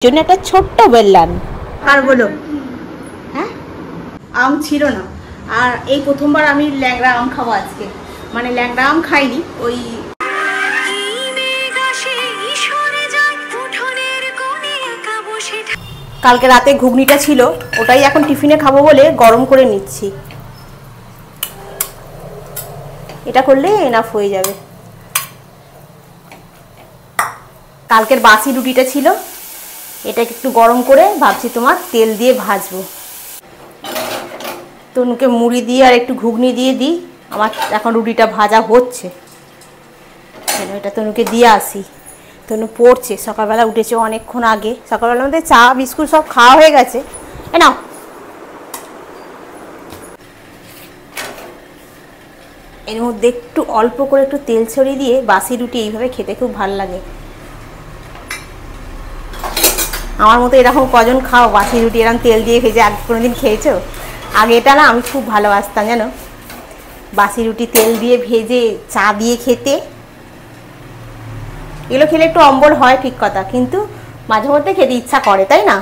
জন্য একটা ছোট্ট বেললান। আর বলো, হ্যাঁ আম ছিল না, আর এই প্রথমবার আমি ল্যাংড়া আম খাবো আজকে। মানে ল্যাংড়া আম খাইনি, ওই কালকে রাতে ঘুগনিটা ছিল, ওটাই এখন টিফিনে খাবো বলে গরম করে নিচ্ছি। এটা করলে এনাফ হয়ে যাবে। কালকের বাসি রুটিটা ছিল, এটা একটু গরম করে ভাবছি তোমার তেল দিয়ে ভাজবো। তনুকে মুড়ি দিয়ে আর একটু ঘুগনি দিয়ে দিই। আমার এখন রুটিটা ভাজা হচ্ছে, এটা তনুকে দিয়ে আসি। তনু পড়ছে, সকালবেলা উঠেছে অনেকক্ষণ আগে। সকালবেলা মধ্যে চা বিস্কুট সব খাওয়া হয়ে গেছে। নাও, এর মধ্যে একটু অল্প করে একটু তেল ছড়িয়ে দিয়ে বাসি রুটি এইভাবে খেতে খুব ভালো লাগে। আমার মতো এরকম কজন খাও বাসি রুটি এরকম তেল দিয়ে ভেজে? আগে কোনোদিন খেয়েছো? আগে এটা না আমি খুব ভালোবাসতাম জানো, বাসি রুটি তেল দিয়ে ভেজে চা দিয়ে খেতে। এগুলো খেলে একটু অম্বল হয় ঠিক কথা, কিন্তু মাঝে মধ্যে খেতে ইচ্ছা করে, তাই না?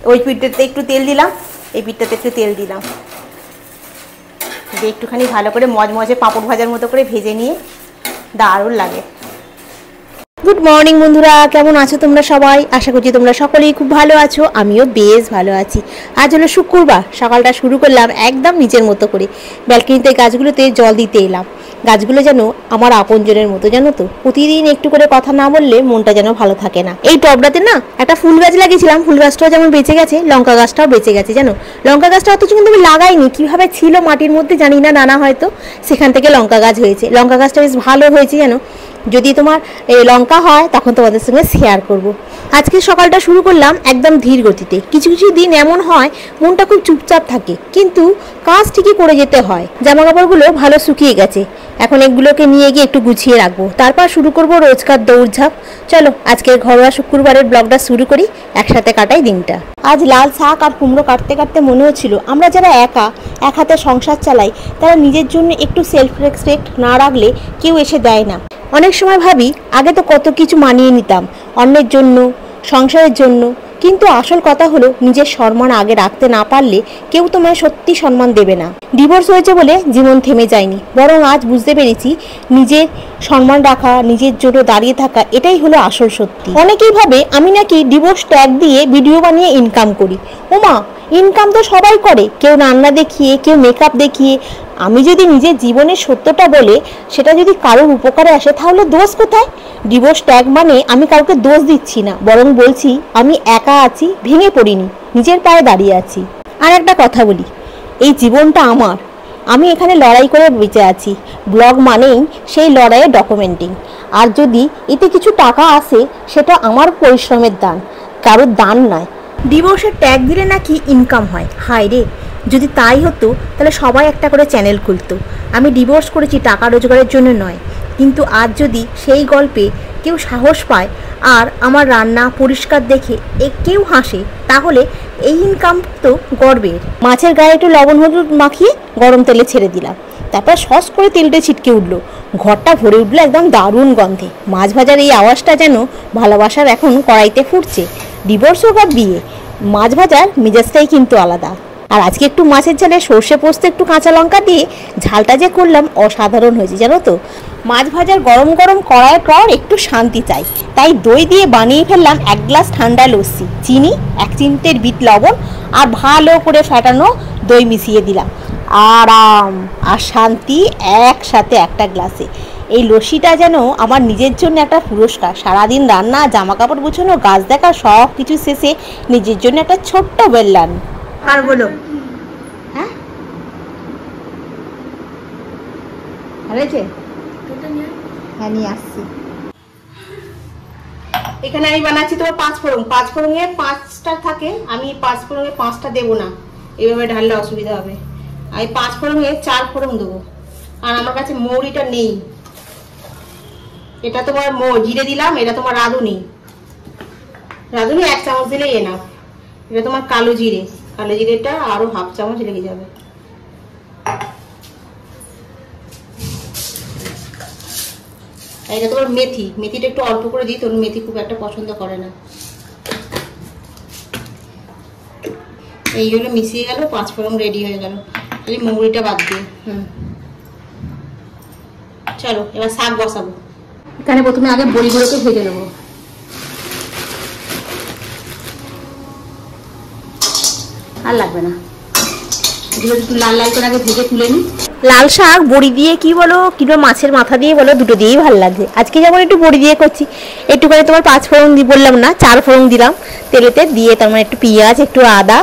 ওই পিঠটাতে একটু তেল দিলাম, এই পিঠটাতে একটু তেল দিলাম, দিয়ে একটুখানি ভালো করে মজমজে পাঁপড় ভাজার মতো করে ভেজে নিয়ে দারুণ লাগে। গুড মর্নিং বন্ধুরা, কেমন আছো তোমরা সবাই? আশা করছি তোমরা সকলেই খুব ভালো আছো, আমিও বেশ ভালো আছি। আজ হলো শুক্রবার, সকালটা শুরু করলাম একদম নিজের মতো করে। ব্যালকনিতে গাছগুলোতে জল দিতে এলাম। গাছগুলো যেন আমার আপনজনের মতো, জানো তো। প্রতিদিন একটু করে কথা না বললে মনটা যেন ভালো থাকে না। এই টবটাতে না একটা ফুল গাছ লাগিয়েছিলাম, ফুল গাছটাও যেমন বেঁচে গেছে, লঙ্কা গাছটাও বেঁচে গেছে জানো। লঙ্কা গাছটা অথচ কিন্তু আমি লাগাইনি, কিভাবে ছিল মাটির মধ্যে জানি না, নানা হয়তো সেখান থেকে লঙ্কা গাছ হয়েছে। লঙ্কা গাছটা বেশ ভালো হয়েছে জানো। যদি তোমার এই লঙ্কা হয় তখন তোমাদের সঙ্গে শেয়ার করব। আজকে সকালটা শুরু করলাম একদম ধীর গতিতে। কিছু কিছু দিন এমন হয় মনটা খুব চুপচাপ থাকে, কিন্তু কাজ ঠিকই করে যেতে হয়। জামা কাপড়গুলো ভালো শুকিয়ে গেছে, এখন এগুলোকে নিয়ে গিয়ে একটু গুছিয়ে রাখবো, তারপর শুরু করব রোজকার দৌড়ঝাঁপ। চলো আজকের ঘরোয়া শুক্রবারের ব্লগটা শুরু করি, একসাথে কাটাই দিনটা। আজ লাল শাক আর কুমড়ো কাটতে কাটতে মনে হচ্ছিল আমরা যারা একা এক হাতে সংসার চালাই, তারা নিজের জন্য একটু সেলফ রেসপেক্ট না রাখলে কেউ এসে দেয় না। অনেক সময় ভাবি আগে তো কত কিছু মানিয়ে নিতাম অন্যের জন্য, সংসারের জন্য, কিন্তু আসল কথা হলো নিজের সম্মান আগে রাখতে না পারলে কেউ তোমায় সত্যি সম্মান দেবে না। ডিভোর্স হয়েছে বলে জীবন থেমে যায়নি, বরং আজ বুঝতে পেরেছি নিজের সম্মান রাখা, নিজের জন্য দাঁড়িয়ে থাকা, এটাই হলো আসল সত্যি। অনেকেই ভাবে আমি নাকি ডিভোর্স ট্যাগ দিয়ে ভিডিও বানিয়ে ইনকাম করি। ওমা, ইনকাম তো সবাই করে, কেউ রান্না দেখিয়ে, কেউ মেকআপ দেখিয়ে। আমি যদি নিজের জীবনের সত্যটা বলে সেটা যদি কারোর উপকারে আসে, তাহলে দোষ কোথায়? ডিভোর্স ট্যাগ মানে আমি কাউকে দোষ দিচ্ছি না, বরং বলছি আমি একা আছি, ভেঙে পড়িনি, নিজের পায়ে দাঁড়িয়ে আছি। আর একটা কথা বলি, এই জীবনটা আমার, আমি এখানে লড়াই করে বেঁচে আছি। ব্লগ মানেই সেই লড়াইয়ের ডকুমেন্টিং। আর যদি এতে কিছু টাকা আসে, সেটা আমার পরিশ্রমের দান, কারোর দান নয়। ডিভোর্সের ট্যাগ দিলে নাকি ইনকাম হয়, হায় রে! যদি তাই হতো তাহলে সবাই একটা করে চ্যানেল খুলতো। আমি ডিভোর্স করেছি টাকা রোজগারের জন্য নয়, কিন্তু আজ যদি সেই গল্পে কেউ সাহস পায় আর আমার রান্না পরিষ্কার দেখে কেউ হাসে, তাহলে এই ইনকাম তো গর্বের। মাছের গায়ে একটু লবণ হলুদ মাখিয়ে গরম তেলে ছেড়ে দিলাম, তারপর সস করে তেলটা ছিটকে উঠলো, ঘরটা ভরে উঠলো একদম দারুণ গন্ধে। মাছ ভাজার এই আওয়াজটা যেন ভালোবাসার এখন কড়াইতে ফুটছে। ডিভোর্স হোক আর বিয়ে, মাছ ভাজার মেজাজটাই কিন্তু আলাদা। আর আজকে একটু মাছের ঝালে সর্ষে পোস্ত একটু কাঁচা লঙ্কা দিয়ে ঝালটা যে করলাম অসাধারণ হয়েছে জানো তো। মাছ ভাজার গরম গরম কড়াইয়ের পর একটু শান্তি চাই, তাই দই দিয়ে বানিয়ে ফেললাম 1 গ্লাস ঠান্ডা লস্যি। চিনি, 1 চিমটের বিট লবণ আর ভালো করে ফেটানো দই মিশিয়ে দিলাম। আরাম আর শান্তি একসাথে একটা গ্লাসে। এই লস্যিটা যেন আমার নিজের জন্য একটা পুরস্কার। সারাদিন রান্না, জামা কাপড় গুছানো, গাছ দেখা, সব কিছু শেষে নিজের জন্য একটা ছোট্ট বেললান। আর বলো, হ্যাঁ হয়েছে? হ্যাঁ, নিয়ে আসছি। এখানে আমি বানাচ্ছি তোমার 5 ফোড়ন। 5 ফোড়নে 5টা থাকে, আমি 5 ফোড়নে 5টা দেবো না, এইভাবে ঢাললে অসুবিধা হবে। আমি 5 ফোড়নে 4 ফোড়ন দেবো। আর আমার কাছে মৌরিটা নেই, এটা তোমার জিরে দিলাম, এটা তোমার রাঁধুনি। রাঁধুনি 1 চামচ দিলেই এনাফ। এটা তোমার কালো জিরে, কালো জিরেটা আরো 1/2 চামচ লেগে যাবে। এটা তোমার মেথি, মেথিটা একটু অল্প করে দিই, তোর মেথি খুব একটা পছন্দ করে না। এইগুলো মিশিয়ে গেল, 5 ফোড়ন রেডি হয়ে গেল। এই মৌরিটা বাদ দিয়ে চলো এবার শাক বসাবো। এখানে প্রথমে আগে বড়িগুলোকে ভেজে নেবো। আর লাগবে না, একটু লাল লাল করে আগে ভেজে তুলে নিই। লাল শাক বড়ি দিয়ে কি বলো কিংবা মাছের মাথা দিয়ে বলো, দুটো দিয়েই ভালো লাগে। আজকে যেমন একটু বড়ি দিয়ে করছি, একটুখানি তোমার 5 ফোড়ন বললাম না, 4 ফোড়ন দিলাম তেলেতে, দিয়ে তার মানে একটু পেঁয়াজ, একটু আদা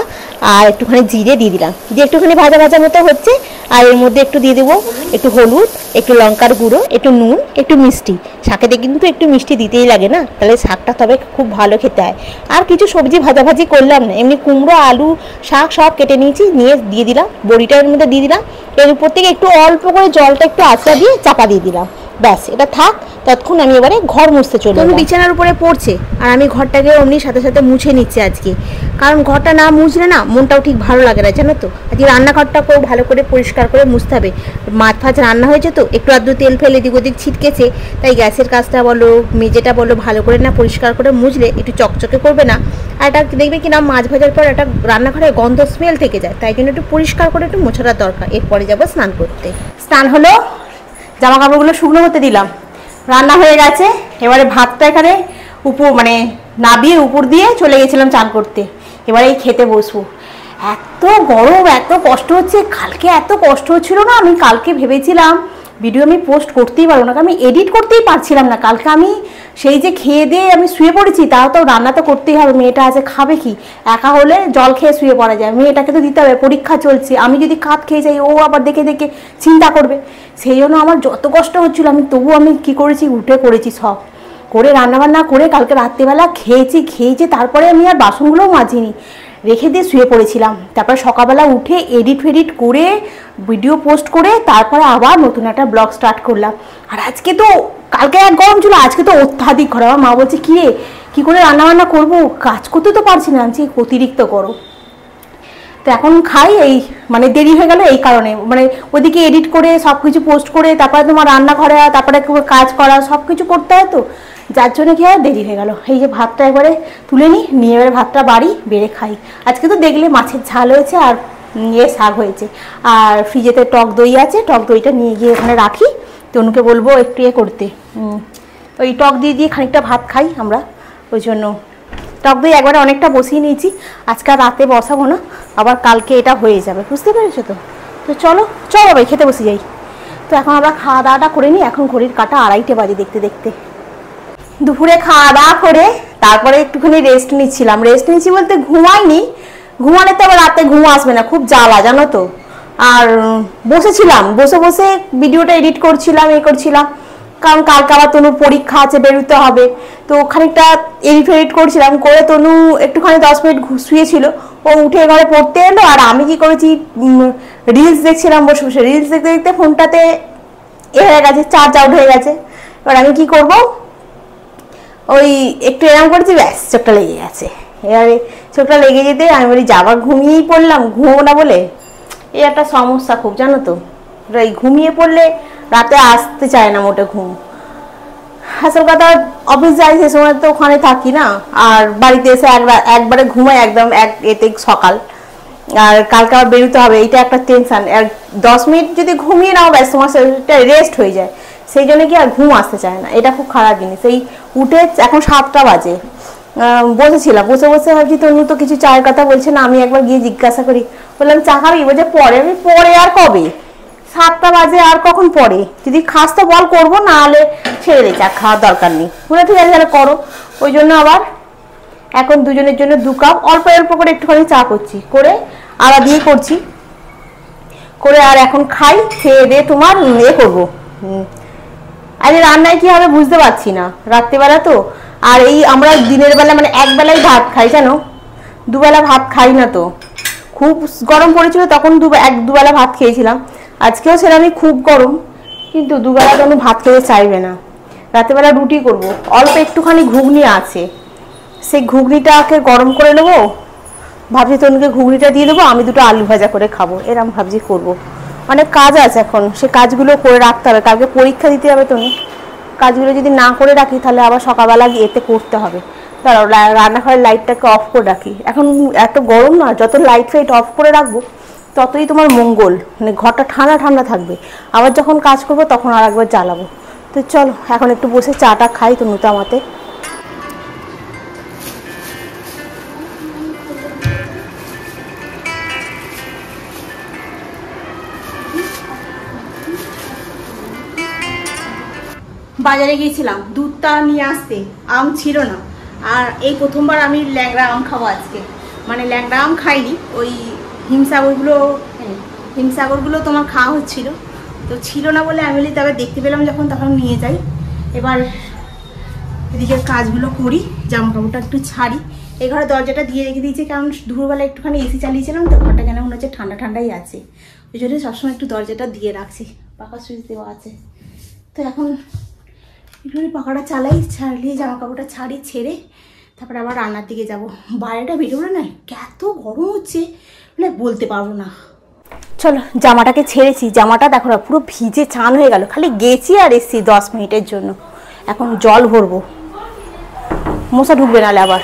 আর একটুখানি জিরে দিয়ে দিলাম, দিয়ে একটুখানি ভাজা ভাজা মতো হচ্ছে। আর এর মধ্যে একটু দিয়ে দেবো একটু হলুদ, একটু লঙ্কার গুঁড়ো, একটু নুন, একটু মিষ্টি। শাকেতে কিন্তু একটু মিষ্টি দিতেই লাগে না, তাহলে শাকটা তবে খুব ভালো খেতে হয়। আর কিছু সবজি ভাজাভাজি করলাম না, এমনি কুমড়ো, আলু, শাক সব কেটে নিয়েছি, নিয়ে দিয়ে দিলাম বড়িটা এর মধ্যে দিয়ে দিলাম। এর উপর থেকে একটু অল্প করে জলটা একটু আঁচড়া দিয়ে চাপা দিয়ে দিলাম, ব্যাস এটা থাক। ততক্ষণ আমি এবারে ঘর মুছতে চলে যাবো। বিছানার উপরে পড়ছে আর আমি ঘরটাকে অমনি সাথে সাথে মুছে নিচ্ছি আজকে, কারণ ঘরটা না মুছলে না মনটাও ঠিক ভালো লাগে না, জানো তো। আজকে রান্নাঘরটাকেও ভালো করে পরিষ্কার করে মুছতে হবে। মাছ ফাছ রান্না হয়েছে তো, একটু আধটু তেল ফেলে এদিক ওদিক ছিটকেছে, তাই গ্যাসের কাজটা বলো, মেঝেটা বলো, ভালো করে না পরিষ্কার করে মুছলে একটু চকচকে করবে না। আর এটা দেখবে কি না, মাছ ভাজার পর একটা রান্নাঘরে গন্ধ স্মেল থেকে যায়, তাই জন্য একটু পরিষ্কার করে একটু মোছাটা দরকার। এরপরে যাবো স্নান করতে। স্নান হলো, জামা কাপড়গুলো শুকনো হতে দিলাম, রান্না হয়ে গেছে। এবারে ভাতটা এখানে মানে নাবিয়ে উপর দিয়ে চলে গেছিলাম চান করতে। এবারে এই খেতে বসবো। এত গরম, এত কষ্ট হচ্ছে। কালকে এত কষ্ট হচ্ছিল না, আমি কালকে ভেবেছিলাম ভিডিও আমি পোস্ট করতেই পারবো না, আমি এডিট করতেই পারছিলাম না। কালকে আমি সেই যে খেয়ে দিয়ে আমি শুয়ে পড়েছি, তাও তো রান্না তো করতেই হবে, মেয়েটা আছে খাবে কি, একা হলে জল খেয়ে শুয়ে পড়া যায়, মেয়েটাকে তো দিতে হবে, পরীক্ষা চলছে, আমি যদি কাত খেয়ে যাই ও আবার দেখে দেখে চিন্তা করবে। সেই জন্য আমার যত কষ্ট হচ্ছিল, তবু আমি কি করেছি, উঠে করেছি, সব করে রান্নাবান্না করে কালকে রাত্রিবেলা খেয়েছি। তারপরে আমি আর বাসনগুলোও মাজিনি, রেখে দিয়ে শুয়ে পড়েছিলাম। তারপর সকালবেলা উঠে এডিট করে ভিডিও পোস্ট করে তারপরে আবার নতুন একটা ব্লগ স্টার্ট করলাম। আর আজকে তো, কালকে এক গরম ছিল, আজকে তো অত্যাধিক গরম। আমার মা বলছে কি রে, কী করে রান্নাবান্না করবো, কাজ করতে তো পারছি না, আনছি অতিরিক্ত গরম। তো এখন খাই, এই মানে দেরি হয়ে গেল এই কারণে, মানে ওদিকে এডিট করে সব কিছু পোস্ট করে তারপরে তোমার রান্নাঘরে, তারপরে কাজ করা, সব কিছু করতে হয়, তো যার জন্য কি হয় দেরি হয়ে গেল। এই যে ভাতটা একবারে তুলে নিয়ে এবারে ভাতটা বাড়ি বেড়ে খাই। আজকে তো দেখলে মাছের ঝাল হয়েছে আর শাক হয়েছে, আর ফ্রিজেতে টক দই আছে, টক দইটা নিয়ে গিয়ে ওখানে রাখি। তনুকে বলবো একটু করতে, ওই টক দিয়ে খানিকটা ভাত খাই আমরা, ওই জন্য টক দই একবারে অনেকটা বসিয়ে নিয়েছি। আজকে রাতে বসাবো না, আবার কালকে এটা হয়ে যাবে, বুঝতে পেরেছো তো। তো চলো ভাই খেতে বসে যাই। তো এখন আমরা খাওয়া দাওয়াটা করে নিই, এখন ঘড়ির কাঁটা 2:30 বাজে দেখতে দেখতে। দুপুরে খাওয়া দাওয়া করে তারপরে একটুখানি রেস্ট নিচ্ছি বলতে ঘুমাইনি, ঘুমালে তো আবার রাতে ঘুম আসবে না, খুব জ্বালা জানো তো। আর বসেছিলাম, বসে ভিডিওটা এডিট করছিলাম, করছিলাম, কারণ কালকে আবার তনুর পরীক্ষা আছে, বেরোতে হবে। তো খানিকটা এডিট করছিলাম, করে তনু একটুখানি 10 মিনিট শুয়েছিল, ও উঠে ঘরে পড়তে এলো। আর আমি কি করেছি, রিলস দেখছিলাম বসে রিলস দেখতে ফোনটাতে হয়ে গেছে, চার্জ আউট হয়ে গেছে। এবার আমি কি করব, ওই একটু এরকম করেছি, ব্যাস চোখটা লেগে গেছে। এবারে চোখটা লেগে যেতে আমি বলি যাবার ঘুমিয়েই পড়লাম, ঘুমো না বলে। এই একটা সমস্যা খুব, জানো তো, এই ঘুমিয়ে পড়লে রাতে আসতে চায় না মোটে ঘুম। আসল কথা, অফিস যাই সে সময় তো ওখানে থাকি না, আর বাড়িতে এসে একবারে ঘুমাই একদম এতে সকাল। আর কালকে আবার বেরোতে হবে, এইটা একটা টেনশন। আর 10 মিনিট যদি ঘুমিয়ে নাও ব্যাস তোমার শরীরটা রেস্ট হয়ে যায়, সেই জন্য কি আর ঘুম আসতে চায় না, এটা খুব খারাপ জিনিস। এই উঠে এখন 7টা বাজে, বসেছিলাম, বসে ভাবছি তনু তো কিছু চায়ের কথা বলছে না, আমি একবার গিয়ে জিজ্ঞাসা করি, বললাম চা খাবি, বলছে পরে। আমি পরে আর কবে, 7টা বাজে আর কখন পরে, যদি খাস তো বল করবো, না হলে ছেড়ে দে, চা খাওয়ার দরকার নেই। বলে ঠিক আছে তাহলে করো। ওই জন্য আবার এখন দুজনের জন্য 2 কাপ অল্প করে একটুখানি চা করছি, করে আদা দিয়ে করছি, করে আর এখন খাই, খেয়ে দিয়ে তোমার করবো। আজ রান্নায় কি হবে বুঝতে পারছি না, রাত্রিবেলা তো। আর এই আমরা দিনের বেলা মানে একবেলাই ভাত খাই জানো, দুবেলা ভাত খাই না। তো খুব গরম পড়েছিল তখন দুবেলা ভাত খেয়েছিলাম, আজকেও সেরকমই খুব গরম, কিন্তু দুবেলা তো আমি ভাত খেতে চাইবে না। রাত্রিবেলা রুটি করব, অল্প একটুখানি ঘুগনি আছে, সেই ঘুগনিটাকে গরম করে নেবো, ভাবছি তনুকে ঘুগনিটা দিয়ে দেবো, আমি 2টো আলু ভাজা করে খাবো, এরম ভাবছি করবো। অনেক কাজ আছে এখন, সে কাজগুলো করে রাখতে হবে, কালকে পরীক্ষা দিতে হবে তনু। কাজগুলো যদি না করে রাখি তাহলে আবার সকালবেলা এতে করতে হবে, দাঁড়াও, রান্নাঘরের লাইটটাকে অফ করে রাখি। এখন এত গরম না, যত লাইট ফাইট অফ করে রাখবো ততই তোমার মঙ্গল, মানে ঘরটা ঠান্ডা ঠান্ডা থাকবে। আবার যখন কাজ করবো তখন আর একবার জ্বালাবো। তো চলো এখন একটু বসে চাটা খাই তনুতে আমাতে। বাজারে গিয়েছিলাম দুধটা নিয়ে আসতে, আম ছিল না। আর এই প্রথমবার আমি ল্যাংড়া আম খাবো আজকে, মানে ল্যাংড়া আম খাইনি, ওই হিমসাগরগুলো তোমার খাওয়া হচ্ছিল, তো ছিল না বলে আমি বলি তবে দেখতে পেলাম যখন তখন নিয়ে যাই। এবার এদিকের কাজগুলো করি, জামা কাপড়টা একটু ছাড়ি। এই ঘরে দরজাটা দিয়ে রেখে দিয়েছি, কারণ দুপুরবেলা একটুখানি এসি চালিয়েছিলাম তো ঘরটা যেন মনে হচ্ছে ঠান্ডা ঠান্ডাই আছে, ওই জন্য সবসময় একটু দরজাটা দিয়ে রাখছি, পাকা সুইচ দেওয়া আছে। তো এখন একটু পাখাটা চালাই, ছাড়িয়ে জামা কাপড়টা ছাড়ি, ছেড়ে তারপরে আবার রান্নার দিকে যাব। বাইরেটা বেরোলে না এত গরম হচ্ছে, মানে বলতে পারবো না। চলো জামাটাকে ছেড়েছি, জামাটা দেখো না পুরো ভিজে চান হয়ে গেল, খালি গেছি আর এসছি 10 মিনিটের জন্য। এখন জল ভরবো, মশা ঢুকবে নাহলে আবার।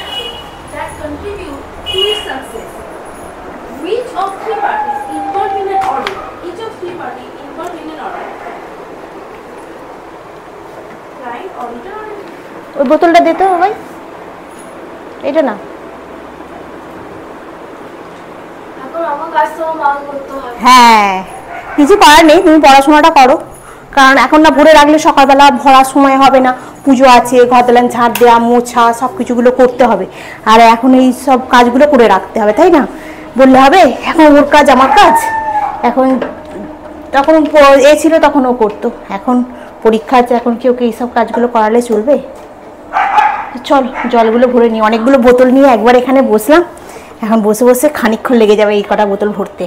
ওই বোতলটা দিতে হবে ভাই, এটা না। হ্যাঁ কিছু করার নেই, তুমি পড়াশোনাটা করো, কারণ এখন না ভরে রাখলে সকালবেলা ভরার সময় হবে না, পুজো আছে, ঘর দোলান ঝাড় দেওয়া, মোছা, সব কিছুগুলো করতে হবে। আর এখন এই সব কাজগুলো করে রাখতে হবে, তাই না? বললে হবে এখন ওর কাজ আমার কাজ। এখন তখন এ ছিল তখন ও করতো, এখন পরীক্ষা আছে, এখন কি ওকে এইসব কাজগুলো করালে চলবে? চল জলগুলো ভরে নিই, অনেকগুলো বোতল নিয়ে একবার এখানে বসলাম, এখন বসে বসে খানিকক্ষণ লেগে যাবে এই কটা বোতল ভরতে।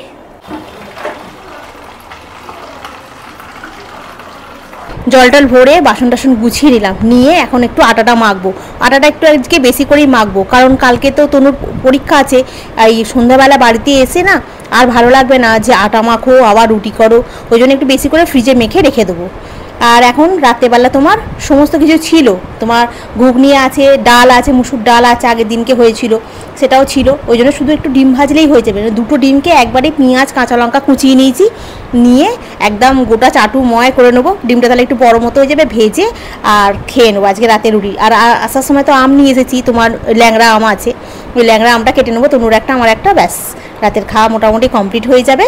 জল টল ভরে বাসন টাসন গুছিয়ে নিলাম, নিয়ে এখন একটু আটাটা মাখবো। আটাটা একটু আজকে বেশি করেই মাখবো, কারণ কালকে তো তনুর পরীক্ষা আছে। এই সন্ধ্যাবেলা বাড়িতে এসে না আর ভালো লাগবে না যে আটা মাখো আবার রুটি করো, ওই জন্য একটু বেশি করে ফ্রিজে মেখে রেখে দেবো। আর এখন রাত্রেবেলা তোমার সমস্ত কিছু ছিল, তোমার ঘুগনি আছে, ডাল আছে, মুসুর ডাল আছে, আগের দিনকে হয়েছিল সেটাও ছিল, ওই জন্য শুধু একটু ডিম ভাজলেই হয়ে যাবে। দুটো ডিমকে একবারে পেঁয়াজ কাঁচা লঙ্কা কুচিয়ে নিয়েছি, নিয়ে একদম গোটা চাটু ময় করে নেবো। ডিমটা তাহলে একটু বড় মতো হয়ে যাবে, ভেজে আর খেয়ে নেবো আজকে রাতে রুটি। আর আসার সময় তো আম নিয়ে এসেছি, তোমার ল্যাংড়া আম আছে, ওই ল্যাংড়া আমটা কেটে নেবো, তনুর একটা আমার একটা, ব্যাস রাতের খাওয়া মোটামুটি কমপ্লিট হয়ে যাবে।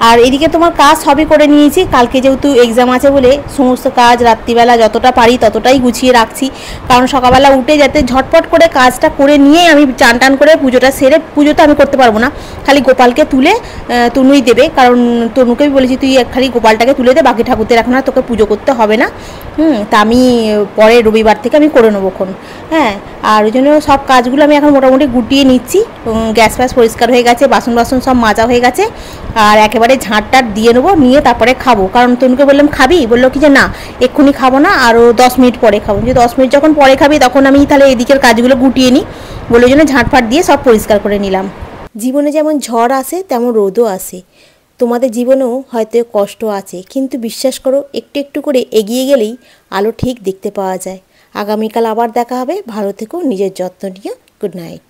আর এদিকে তোমার কাজ সবই করে নিয়েছি, কালকে যেহেতু এক্সাম আছে বলে সমস্ত কাজ রাত্রিবেলা যতটা পারি ততটাই গুছিয়ে রাখছি, কারণ সকালবেলা উঠে যাতে ঝটপট করে কাজটা করে নিয়ে আমি চান টান করে পুজোটা সেরে, পুজো তো আমি করতে পারবো না, খালি গোপালকে তুলে তনুই দেবে, কারণ তনুকে আমি বলেছি তুই খালি গোপালটাকে তুলে দে, বাকি ঠাকুরদের এখন আর তোকে পুজো করতে হবে না। তা আমি পরে রবিবার থেকে আমি করে নেবোক্ষণ। হ্যাঁ, আর ওই জন্য সব কাজগুলো আমি এখন মোটামুটি গুটিয়ে নিচ্ছি। গ্যাস ফ্যাস পরিষ্কার হয়ে গেছে, বাসন বাসন সব মাজা হয়ে গেছে, আর একেবারে ঝাঁটটার দিয়ে নেবো, নিয়ে তারপরে খাবো। কারণ তনুকে বললাম খাবি, বললো কি যে না এক্ষুনি খাবো না, আরও 10 মিনিট পরে খাবো। যে 10 মিনিট যখন পরে খাবি তখন আমি তাহলে এদিকের কাজগুলো গুটিয়ে নিই, বলে জন্য ঝাঁটফাট দিয়ে সব পরিষ্কার করে নিলাম। জীবনে যেমন ঝড় আসে তেমন রোদও আসে, তোমাদের জীবনেও হয়তো কষ্ট আছে, কিন্তু বিশ্বাস করো একটু একটু করে এগিয়ে গেলেই আলো ঠিক দেখতে পাওয়া যায়। আগামীকাল আবার দেখা হবে, ভালো থেকো, নিজের যত্ন নিও, গুড নাইট।